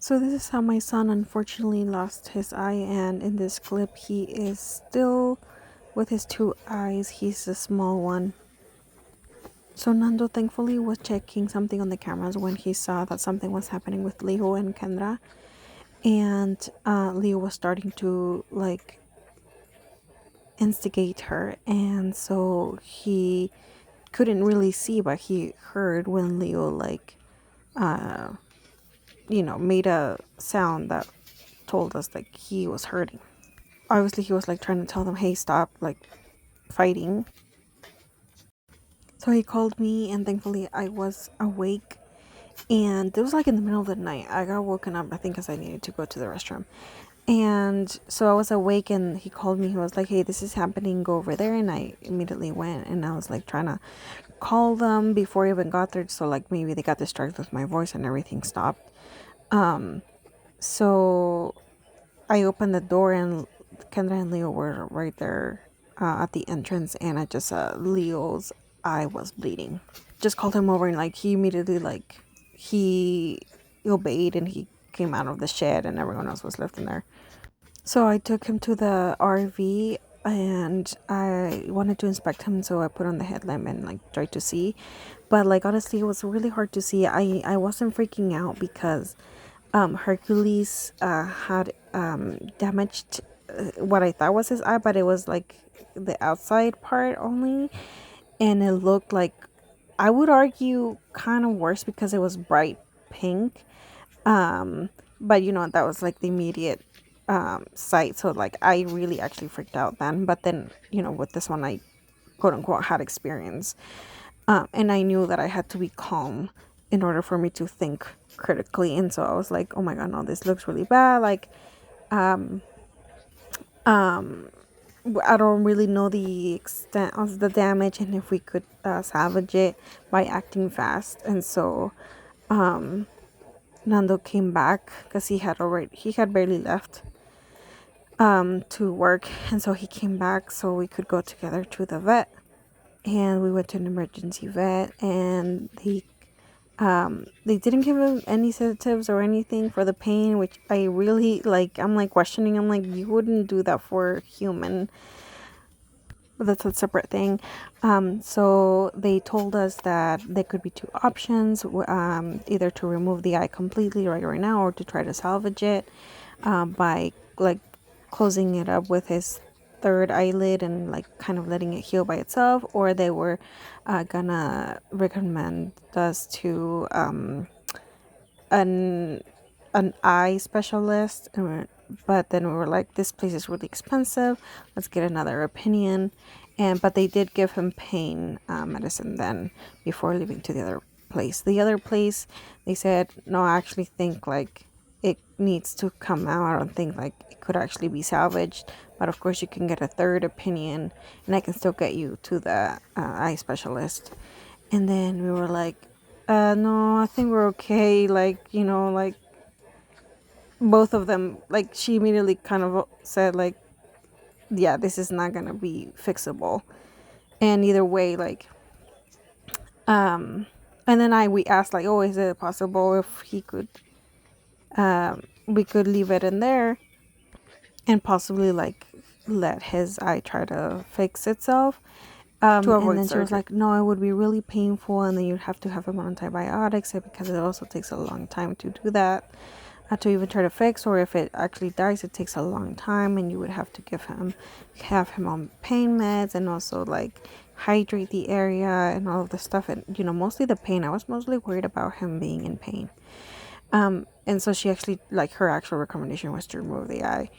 So this is how my son unfortunately lost his eye, and in this clip he is still with his two eyes. He's a small one. So Nando thankfully was checking something on the cameras when he saw that something was happening with Leo and Kendra, and Leo was starting to like instigate her, and so he couldn't really see, but he heard when Leo uh made a sound that told us like he was hurting. Obviously he was like trying to tell them, hey, stop like fighting. So he called me, and thankfully I was awake, and it was like in the middle of the night. I got woken up, I think, because I needed to go to the restroom. And so I was awake, and he called me. He was like, hey, this is happening, go over there. And I immediately went, and I was like trying to call them before I even got there, so like maybe they got distracted with my voice and everything stopped. So I opened the door, and Kendra and Leo were right there at the entrance, and I just Leo's eye was bleeding. Just called him over, and like he immediately he obeyed, and he came out of the shed, and everyone else was left in there. So I took him to the RV, and I wanted to inspect him, so I put on the headlamp and like tried to see. But like honestly, it was really hard to see. I wasn't freaking out because Hercules had damaged what I thought was his eye, but it was like the outside part only, and it looked like, I would argue, kind of worse because it was bright pink. But that was like the immediate sight, so like I really actually freaked out then. But then with this one, I quote unquote had experience, and I knew that I had to be calm in order for me to think critically. And so I was like, oh my god, no, this looks really bad. Like I don't really know the extent of the damage, and if we could salvage it by acting fast. And so Nando came back because he had barely left to work, and so he came back so we could go together to the vet. And we went to an emergency vet, and they didn't give him any sedatives or anything for the pain, which I really like. I'm like questioning. I'm like, you wouldn't do that for a human. But that's a separate thing. So they told us that there could be two options, either to remove the eye completely right now, or to try to salvage it by like closing it up with his third eyelid and like kind of letting it heal by itself, or they were gonna recommend us to an eye specialist. But then we were like, this place is really expensive, let's get another opinion. But they did give him pain medicine then before leaving to the other place. They said, no, I actually think like it needs to come out. I don't think like it could actually be salvaged, but of course you can get a third opinion, and I can still get you to the eye specialist. And then we were like, no, I think we're okay. Like, like both of them, like she immediately kind of said like, yeah, this is not gonna be fixable. And either way, like, and then we asked like, oh, is it possible if he could, we could leave it in there and possibly like let his eye try to fix itself. To avoid and then surgery. She was like, no, it would be really painful, and then you'd have to have him on antibiotics because it also takes a long time to do that, to even try to fix. Or if it actually dies, it takes a long time, and you would have to have him on pain meds, and also like hydrate the area and all of the stuff. And mostly the pain. I was mostly worried about him being in pain. And so she actually, like, her actual recommendation was to remove the eye.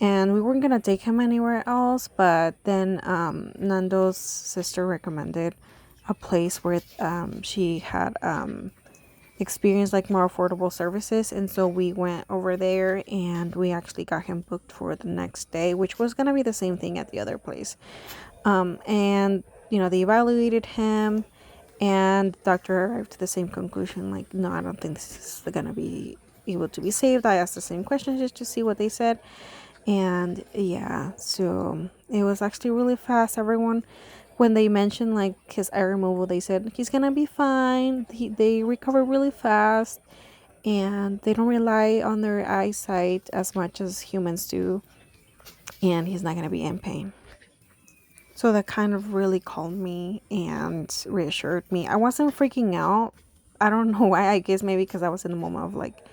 And we weren't gonna take him anywhere else, but then Nando's sister recommended a place where she had experienced like more affordable services, and so we went over there, and we actually got him booked for the next day, which was gonna be the same thing at the other place. And they evaluated him, and the doctor arrived to the same conclusion, like, no, I don't think this is gonna be able to be saved. I asked the same questions just to see what they said. And yeah, so it was actually really fast. Everyone, when they mentioned like his eye removal, they said he's gonna be fine. They recover really fast. and they don't rely on their eyesight as much as humans do, and he's not going to be in pain. So that kind of really calmed me and reassured me. I wasn't freaking out. I don't know why. I guess maybe because I was in the moment of like,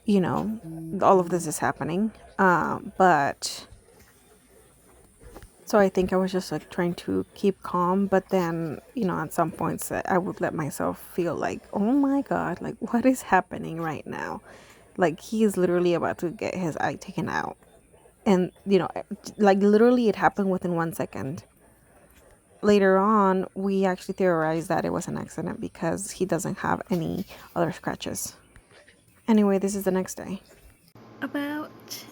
you know, all of this is happening. But so I think I was just like trying to keep calm. But then, you know, at some points I would let myself feel like, oh my God, like what is happening right now? Like he is literally about to get his eye taken out. And, you know, like literally it happened within 1 second. Later on, we actually theorized that it was an accident because he doesn't have any other scratches. Anyway, this is the next day. About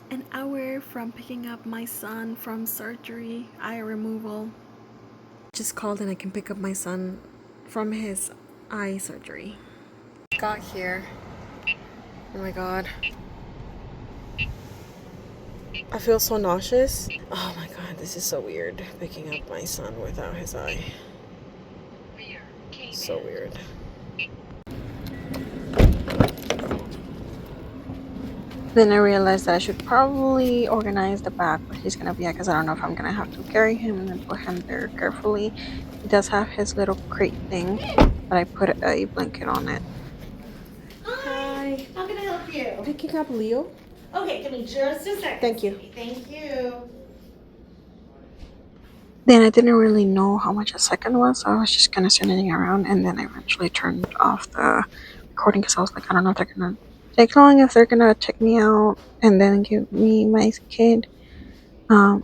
an hour from picking up my son from surgery, eye removal. Just called and I can pick up my son from his eye surgery. Got here. Oh my God. I feel so nauseous. Oh my God, this is so weird. Picking up my son without his eye. So weird. Then I realized that I should probably organize the bag where he's gonna be at, because I don't know if I'm gonna have to carry him and then put him there carefully. He does have his little crate thing, but I put a blanket on it. Hi. How can I help you? Picking up Leo. Okay, give me just a second. Thank you. Thank you. Then I didn't really know how much a second was, so I was just kind of sitting around, and then I eventually turned off the recording because I was like, I don't know if they're gonna take long, if they're gonna check me out and then give me my kid. So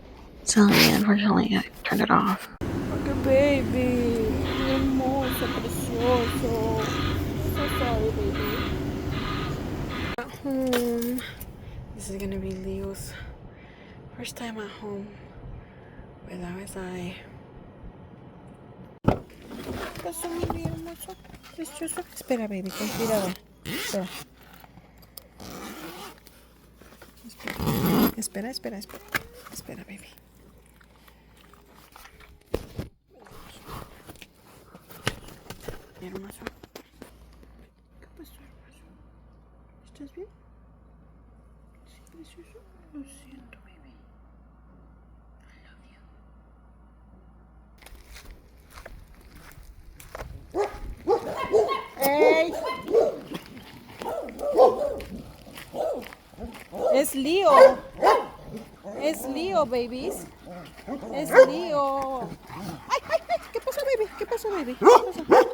yeah, unfortunately I turned it off. Look at baby, hermoso, precioso. So sorry, baby. At home. This is gonna be Leo's first time at home without his eye. ¿Qué pasó, mi hermoso? Precioso. Espera, baby, con cuidado. Espera. Espera, espera, espera. Espera, baby. Mi hermoso. ¿Qué pasó, hermoso? ¿Estás bien? Sí, precioso. Lo siento, baby. ¡Ey! Es Leo. Es Leo, babies. Es Leo. ¡Ay, ay, ay! ¿Qué pasó, baby? ¿Qué pasó, baby? ¿Qué pasó?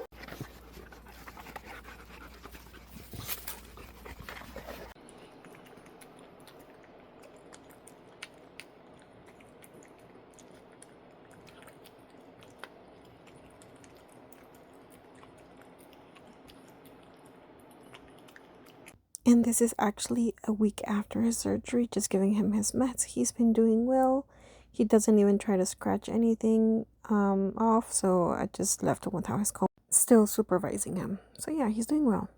And this is actually a week after his surgery, just giving him his meds. He's been doing well. He doesn't even try to scratch anything off, so I just left him without his comb. Still supervising him. So yeah, he's doing well.